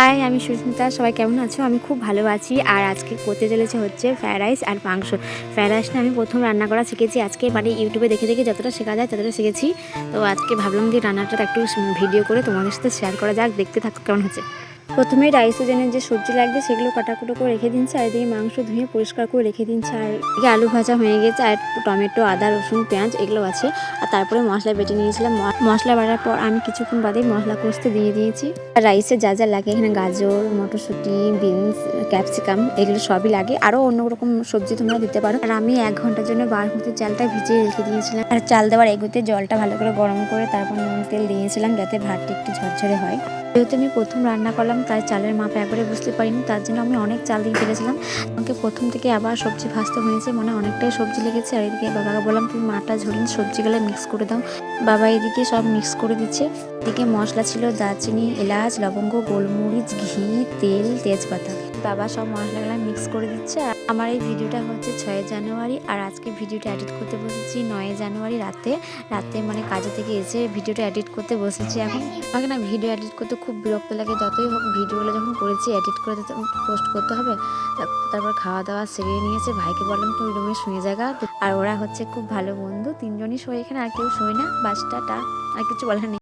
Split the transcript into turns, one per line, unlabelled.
High, আমি সুস্মিতা। সবাই কেমন আছো? আমি খুব ভালো আছি। আর আজকে করতে চলেছে হচ্ছে ফ্রায়েড রাইস আর মাংস। ফ্রায়েড রাইসটা আমি প্রথম রান্না করা শিখেছি আজকে, মানে ইউটিউবে দেখে দেখে যতটা শেখা যায় ততটা শিখেছি। তো আজকে ভাবলাম যে রান্নাটা একটু ভিডিও করে তোমাদের সাথে শেয়ার করা যাক, দেখতে থাকো কেমন হচ্ছে। প্রথমেই রাইসের জন্য যে সবজি লাগবে সেগুলো কাটাকুটো করে রেখে দিচ্ছি, আর এদিকে মাংস ধুয়ে পরিষ্কার করে রেখে দিচ্ছি, আর এদিকে আলু ভাজা হয়ে গেছে, আর টমেটো, আদা, রসুন, পেঁয়াজ এগুলো আছে। আর তারপরে মশলা বেটে নিয়েছিলাম। মশলা বাটার পর আমি কিছুক্ষণ বাদে মশলা কষতে দিয়ে দিয়েছি। আর রাইসে যা যা লাগে এখানে গাজর, মটরশুঁটি, বিনস, ক্যাপসিকাম এগুলো সবই লাগে। আরও অন্য রকম সবজি তোমরা দিতে পারো। আর আমি 1 ঘন্টার জন্য বাসমতি চালটা ভিজিয়ে রেখে দিয়েছিলাম। আর চাল দেওয়ার এগুতে জলটা ভালো করে গরম করে তারপর নুন তেল দিয়েছিলাম যাতে ভাতটা একটু ঝরঝরে হয়। যেহেতু আমি প্রথম রান্না করলাম তাই চালের মাপ একবারে বুঝতে পারিনি, তার জন্য আমি অনেক চাল দিয়ে ফেলেছিলাম। আমাকে প্রথম থেকে আবার সবজি ভাজতে হয়েছে, মানে অনেকটাই সবজি লেগেছে। আর এদিকে বাবাকে বললাম তুমি মাটা ঝরিয়ে সবজিগুলো মিক্স করে দাও। বাবা এদিকে সব মিক্স করে দিচ্ছে। এদিকে মশলা ছিল দারচিনি, এলাচ, লবঙ্গ, গোলমরিচ, ঘি, তেল, তেজপাতা। বাবা সব মশলাগুলো মিক্স করে দিচ্ছে। আর আমার এই ভিডিওটা হচ্ছে 6 জানুয়ারি, আর আজকে ভিডিওটা এডিট করতে বসেছি 9 জানুয়ারি রাতে। মানে কাজে থেকে এসে ভিডিওটা এডিট করতে বসেছি। এখন আমাকে না ভিডিও এডিট করতে খুব বিরক্ত লাগে। যতই হোক ভিডিওগুলো যখন করেছি এডিট করে পোস্ট করতে হবে। তারপর খাওয়া দাওয়া সেরে নিয়েছে। ভাইকে বললাম তুই রুমে শুয়ে জায়গা। আর ওরা হচ্ছে খুব ভালো বন্ধু, 3জনই শোয় এখানে, আর কেউ শোয় না। বাসটা আর কিছু বলার নেই।